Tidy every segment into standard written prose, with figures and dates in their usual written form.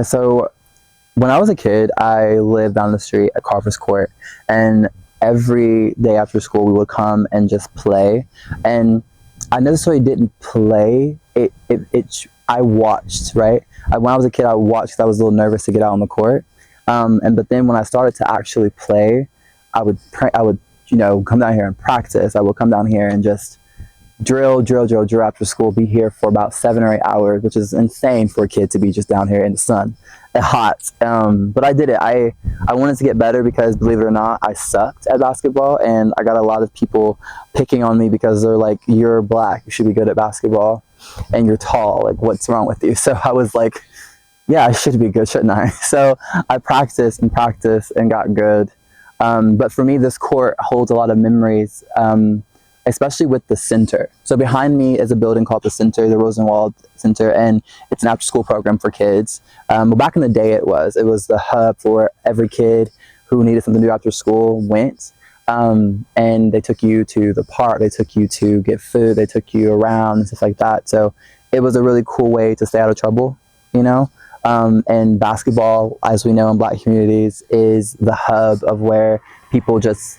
So when I was a kid, I lived down the street at Carver's Court, and every day after school we would come and just play. And I necessarily didn't play. I watched, right? When I was a kid, I watched 'cause I was a little nervous to get out on the court. But then when I started to actually play, I would, come down here and practice. I would come down here and just drill after school, be here for about 7 or 8 hours, which is insane for a kid to be just down here in the sun, hot. But I did it. I wanted to get better because, believe it or not, I sucked at basketball, and I got a lot of people picking on me because they're like, "You're black, you should be good at basketball, and you're tall, like what's wrong with you?" So I was like, yeah, I should be good, shouldn't I? So I practiced and got good. But for me, this court holds a lot of memories, especially with the center. So behind me is a building called the Center, the Rosenwald Center, and it's an after-school program for kids. But back in the day, it was the hub for every kid who needed something to do after school went. And they took you to the park, they took you to get food, they took you around and stuff like that. So it was a really cool way to stay out of trouble, and basketball, as we know in Black communities, is the hub of where people just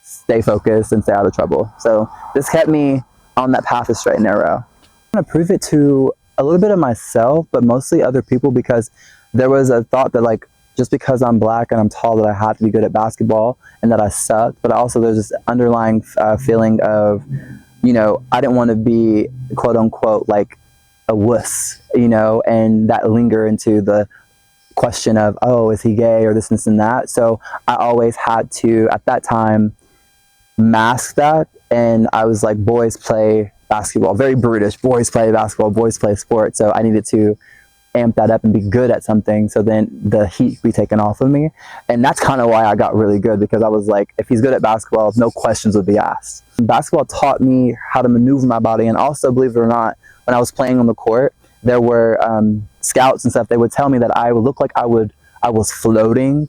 stay focused and stay out of trouble. So this kept me on that path of straight and narrow. I'm going to prove it to a little bit of myself, but mostly other people, because there was a thought that, like, just because I'm black and I'm tall, that I have to be good at basketball and that I sucked. But also there's this underlying feeling of, I didn't want to be, quote unquote, like a wuss, and that linger into the question of, oh, is he gay or this and that. So I always had to, at that time, mask that. And I was like, boys play basketball, very brutish, boys play basketball, boys play sports. So I needed to amp that up and be good at something, so then the heat be taken off of me. And that's kind of why I got really good, because I was like, if he's good at basketball, no questions would be asked. Basketball taught me how to maneuver my body, and also, believe it or not, when I was playing on the court, there were scouts and stuff. They would tell me that I would look like I was floating,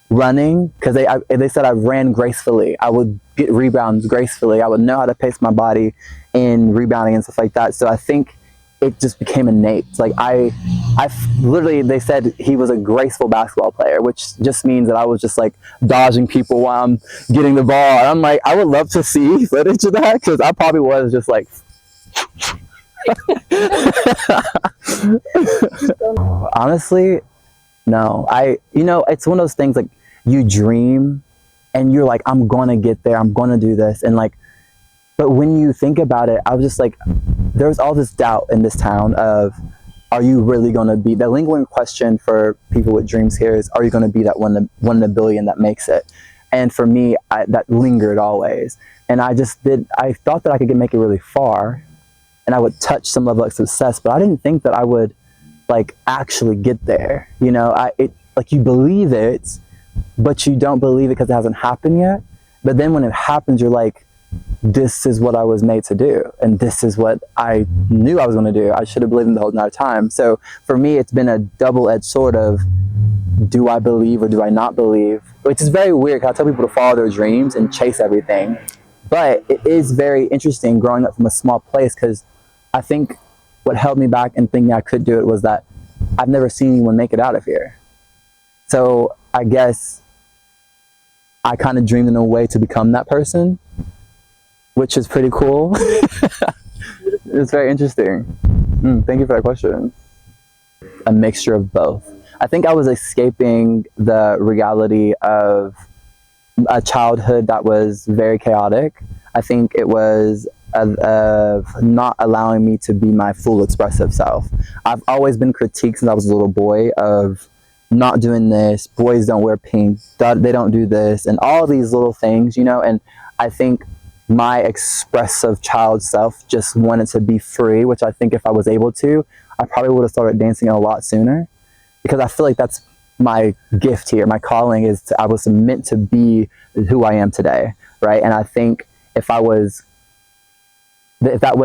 running, because they said I ran gracefully. I would get rebounds gracefully. I would know how to pace my body in rebounding and stuff like that. So I think it just became innate. Like I literally, they said he was a graceful basketball player, which just means that I was just like dodging people while I'm getting the ball. And I'm like, I would love to see footage of that, because I probably was just like, honestly, no. It's one of those things, like, you dream and you're like, I'm gonna get there, I'm gonna do this, and like, but when you think about it, I was just like, there's all this doubt in this town of, are you really going to be, the lingering question for people with dreams here is, are you going to be that one in a billion that makes it? And for me, that lingered always. And I thought that I could make it really far, and I would touch some level of success, but I didn't think that I would, like, actually get there. Like, you believe it, but you don't believe it because it hasn't happened yet. But then when it happens, you're like, this is what I was made to do, and this is what I knew I was going to do. I should have believed in the whole entire time. So for me, it's been a double-edged sword of, do I believe or do I not believe? Which is very weird, because I tell people to follow their dreams and chase everything. But it is very interesting growing up from a small place, because I think what held me back in thinking I could do it was that I've never seen anyone make it out of here. So I guess I kind of dreamed in a way to become that person, which is pretty cool. It's very interesting. Thank you for that question. A mixture of both. I think I was escaping the reality of a childhood that was very chaotic. I think it was of not allowing me to be my full expressive self. I've always been critiqued since I was a little boy of not doing this, boys don't wear pink, they don't do this, and all these little things, and I think my expressive child self just wanted to be free, which I think if I was able to, I probably would have started dancing a lot sooner, because I feel like that's my gift here. My calling is I was meant to be who I am today, right? And I think if that was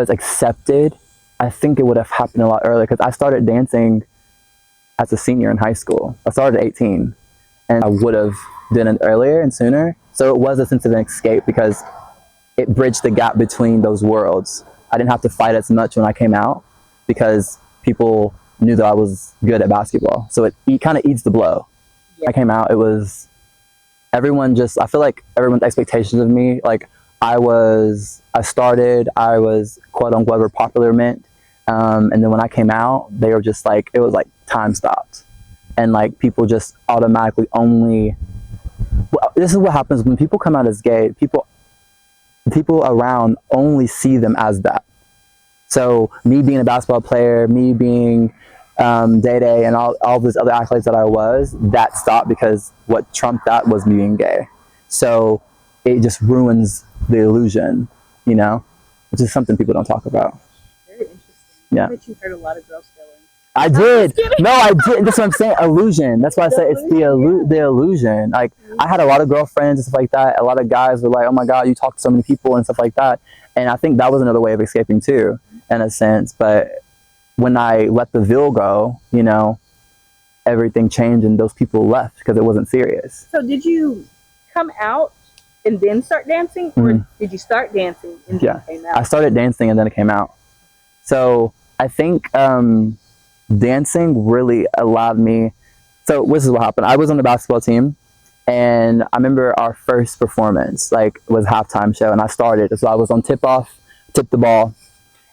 accepted, I think it would have happened a lot earlier, because I started dancing as a senior in high school. I started at 18, and I would have done it earlier and sooner. So it was a sense of an escape, because it bridged the gap between those worlds. I didn't have to fight as much when I came out, because people knew that I was good at basketball. So it kind of eats the blow. Yeah. I came out, it was everyone just, I feel like everyone's expectations of me, like I was quote unquote where popular meant. And then when I came out, they were just like, it was like time stopped. And like people just automatically only, well, this is what happens when people come out as gay, people around only see them as that. So me being a basketball player, me being Day and all these other accolades that I was, that stopped because what trumped that was me being gay. So it just ruins the illusion, you know, which is something people don't talk about. Very interesting. Yeah. I bet you heard a lot of girls feelings. I did. No, I didn't. That's what I'm saying. Illusion. That's why I say it's the illusion. Like I had a lot of girlfriends and stuff like that. A lot of guys were like, "Oh my God, you talk to so many people and stuff like that." And I think that was another way of escaping too, in a sense. But when I let the veil go, you know, everything changed and those people left because it wasn't serious. So did you come out and then start dancing, or did you start dancing and then came out? I started dancing and then it came out. So I think dancing really allowed me. So this is what happened. I was on the basketball team, and I remember our first performance was halftime show, and I started. So I was on tip the ball,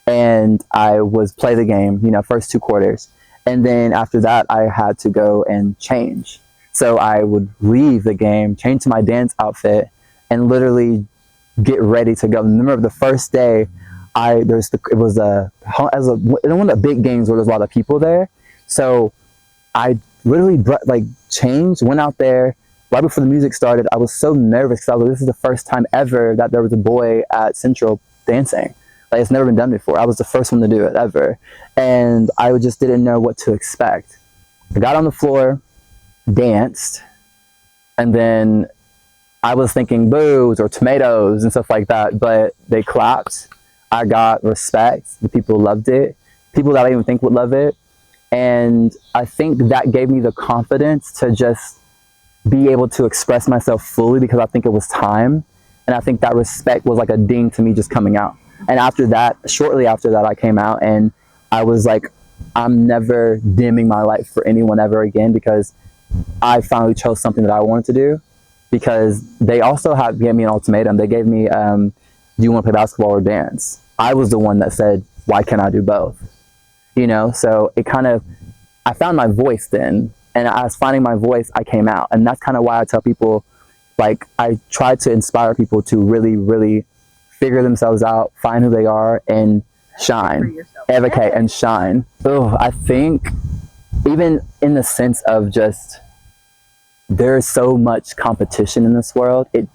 and I was play the game. You know, first 2 quarters, and then after that I had to go and change. So I would leave the game, change to my dance outfit, and literally get ready to go. Remember the first day, it was one of the big games where there's a lot of people there. So I literally changed, went out there right before the music started. I was so nervous because this is the first time ever that there was a boy at Central dancing. Like it's never been done before. I was the first one to do it ever, and I just didn't know what to expect. I got on the floor, danced, and then I was thinking boos or tomatoes and stuff like that, but they clapped. I got respect. The people loved it. People that I didn't even think would love it. And I think that gave me the confidence to just be able to express myself fully because I think it was time. And I think that respect was like a ding to me just coming out. And after that, shortly after that, I came out and I was like, I'm never dimming my light for anyone ever again because I finally chose something that I wanted to do. Because they also gave me an ultimatum. They gave me, do you want to play basketball or dance? I was the one that said, why can't I do both? You know, so I found my voice then. And as finding my voice, I came out. And that's kind of why I tell people, like, I try to inspire people to really, really figure themselves out, find who they are, and shine. Advocate and shine. Oh, I think even in the sense of just, there's so much competition in this world. It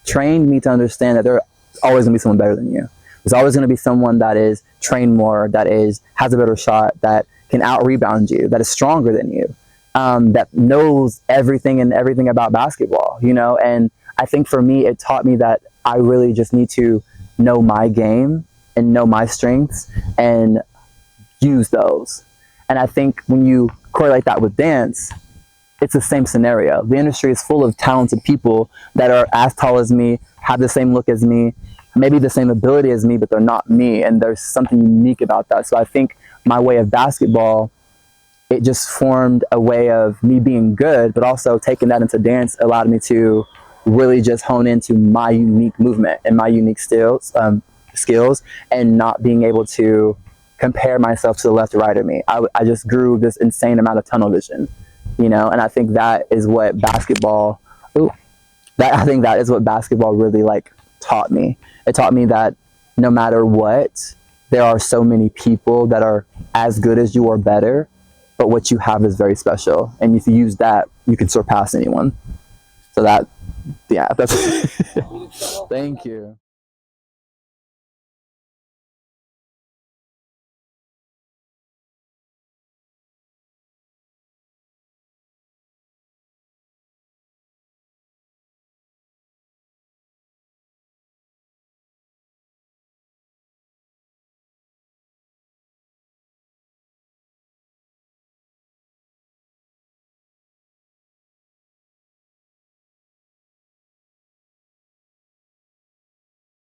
trained me to understand that there's always gonna be someone better than you. There's always gonna be someone that is trained more, that has a better shot, that can out-rebound you, that is stronger than you, that knows everything about basketball, you know? And I think for me, it taught me that I really just need to know my game and know my strengths and use those. And I think when you correlate that with dance, it's the same scenario. The industry is full of talented people that are as tall as me, have the same look as me, maybe the same ability as me, but they're not me. And there's something unique about that. So I think my way of basketball, it just formed a way of me being good, but also taking that into dance allowed me to really just hone into my unique movement and my unique skills, and not being able to compare myself to the left or right of me. I just grew this insane amount of tunnel vision. You know, and I think that is what basketball, really taught me. It taught me that no matter what, there are so many people that are as good as you or better, but what you have is very special. And if you use that, you can surpass anyone. So that's, thank you.